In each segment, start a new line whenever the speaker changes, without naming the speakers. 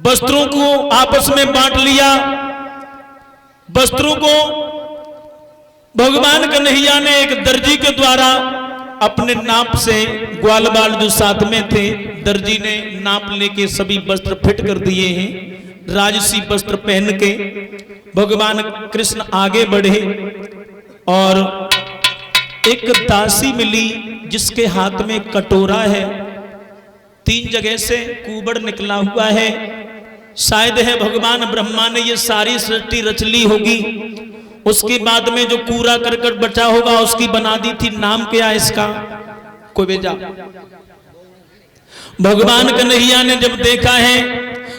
वस्त्रों को आपस में बांट लिया। वस्त्रों को भगवान कन्हैया ने एक दर्जी के द्वारा अपने नाप से, ग्वाल बाल जो साथ में थे, दर्जी ने नाप लेके सभी वस्त्र फिट कर दिए हैं। राजसी वस्त्र पहन के भगवान कृष्ण आगे बढ़े और एक दासी मिली जिसके हाथ में कटोरा है। 3 जगह से कुबड़ निकला हुआ है। शायद है भगवान ब्रह्मा ने ये सारी सृष्टि रच ली होगी। उसके बाद में जो कूड़ा करकट बचा होगा उसकी बना दी थी। नाम क्या इसका? कुबेजा। भगवान कन्हैया ने जब देखा है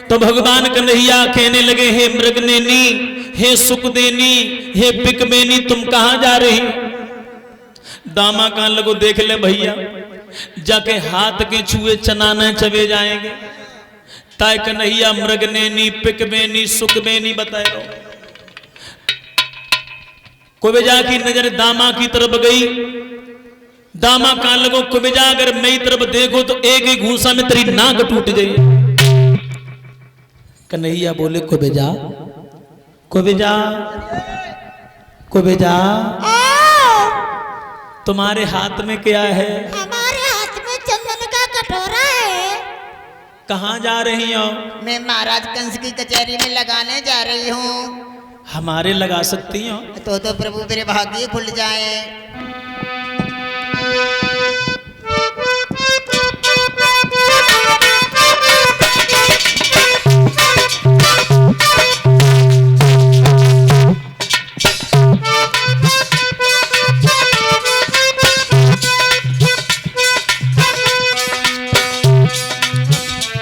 तो भगवान कन्हैया कहने लगे, हे मृगनेनी, हे सुखदेनी, हे पिकमेनी, तुम कहां जा रही? दामा कहां लगो, देख ले भैया, जाके हाथ के छुए चनाने चबे जाएंगे। ताय कन्हैया मृगनेनी, पिकमेनी, सुखमेनी बताए रहो। कुबेजा की नजर दामा की तरफ गई। दामा कहां लगो, कुबेजा अगर मेरी तरफ देखो तो एक ही घूसा में तेरी नाक टूट गई। कन्हैया बोले, कुबेजा, कुबेजा, कुबेजा, तुम्हारे हाथ में क्या है?
हमारे हाथ में चंदन का कटोरा है।
कहाँ जा रही हो?
मैं महाराज कंस की कचहरी में लगाने जा रही हूँ।
हमारे लगा सकती हो?
तो प्रभु मेरे भाग्य खुल जाए।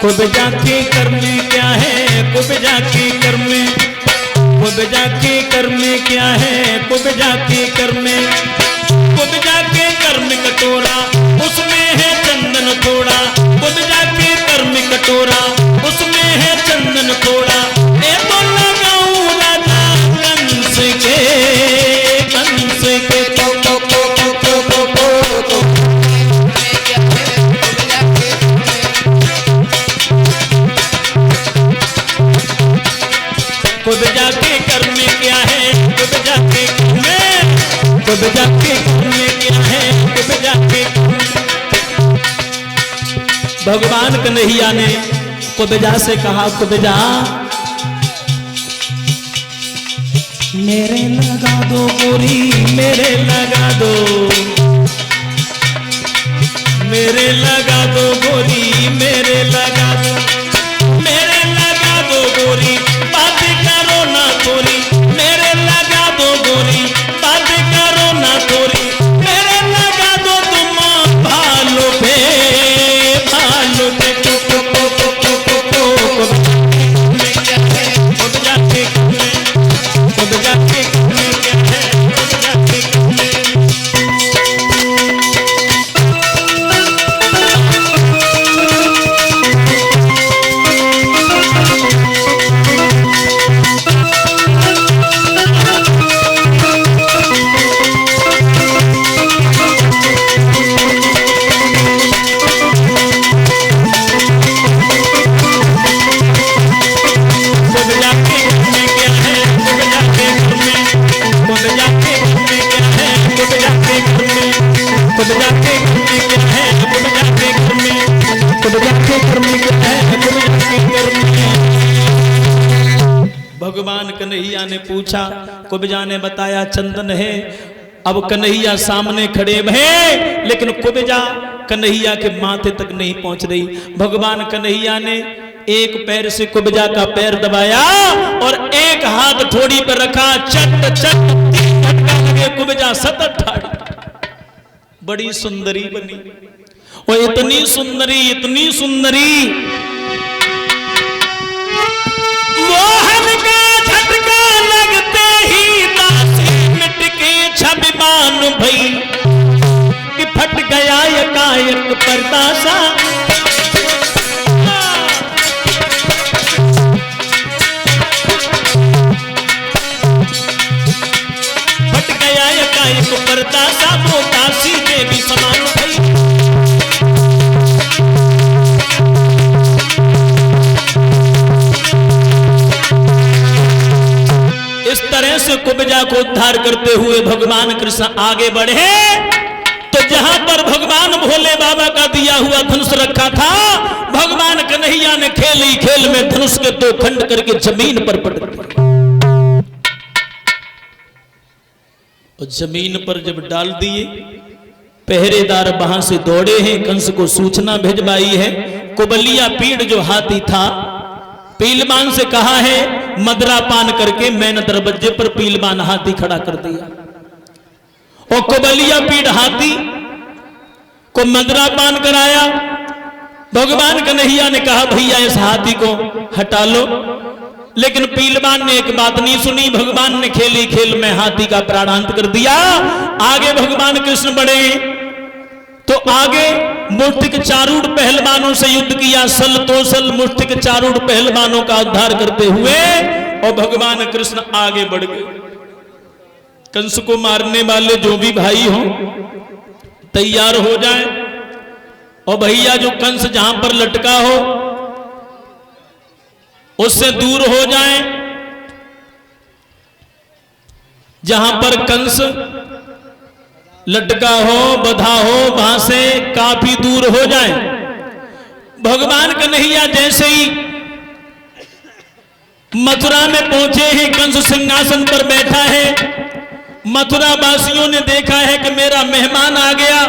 कुबेजा के कर में क्या है? कुबेजा के कर में, कुबेजा के कर में क्या है? कुबेजा के कर में, कुबेजा के कर में कटोरा, उसमें है चंदन थोड़ा। कुबेजा के कर में कटोरा, उसमें है चंदन थोड़ा। ए तो लगाऊं राजा कंस के, कंस के कुबेजा के कर में क्या है? कुबेजा के कर में, कुबेजा के कर में क्या है? कुबेजा के भगवान कन्हैया ने कुबेजा से कहा, कुबेजा मेरे लगा दो गोरी, मेरे लगा दो, मेरे लगा दो गोरी, मेरे लगा दो, मेरे लगा दो गोरी, बात करो ना थोड़ी, मेरे लगा दो गोरी, बात करो ना थोड़ी, मेरे लगा दो तुम भालो पे, भालो पे भगवान कन्हैया ने पूछा, कुबेजा ने बताया चंदन है। अब कन्हैया सामने खड़े हैं, लेकिन कुबेजा कन्हैया के माथे तक नहीं पहुंच रही। भगवान कन्हैया ने एक पैर से कुबेजा का पैर दबाया और एक हाथ थोड़ी पर रखा। चट चट झटका लगे, कुबेजा सतत ठाड़ी। बड़ी सुंदरी बनी, और इतनी सुंदरी, इतनी सुंदरी, मोहन का झटका लगते ही दासी मिट के छबिमान भई कि फट गया एकाएक पर्दा सा। फट गया एकाएक पर्दा सा, वो दासी देवी समान भई। ऐसे कुब्जा को उद्धार करते हुए भगवान कृष्ण आगे बढ़े तो जहां पर भगवान भोले बाबा का दिया हुआ धनुष रखा था, भगवान कन्हैया ने खेल ही खेल में धनुष के दो खंड करके जमीन पर पटक दिया। और जमीन पर जब डाल दिए, पहरेदार वहां से दौड़े हैं, कंस को सूचना भिजवाई है। कुबलिया पीड़ जो हाथी था, पीलवान से कहा है मदरा पान करके मैंने दरवाजे पर पीलवान हाथी खड़ा कर दिया। और कुबलिया पीड़ हाथी को मदरा पान कराया। भगवान कन्हैया ने कहा भैया इस हाथी को हटा लो, लेकिन पीलवान ने एक बात नहीं सुनी। भगवान ने खेल ही खेल में हाथी का प्राणांत कर दिया। आगे भगवान कृष्ण बढ़े तो आगे मुष्टिक चारूढ़ पहलवानों से युद्ध किया। सल तोसल मुष्टिक चारूढ़ पहलवानों का उद्धार करते हुए और भगवान कृष्ण आगे बढ़ गए। कंस को मारने वाले जो भी भाई हों तैयार हो जाएं। और भैया जो कंस जहां पर लटका हो उससे दूर हो जाएं। जहां पर कंस लटका हो, बधा हो, वहां से काफी दूर हो जाएं। भगवान कन्हैया जैसे ही मथुरा में पहुंचे हैं, कंस सिंहासन पर बैठा है। मथुरा वासियों ने देखा है कि मेरा मेहमान आ गया।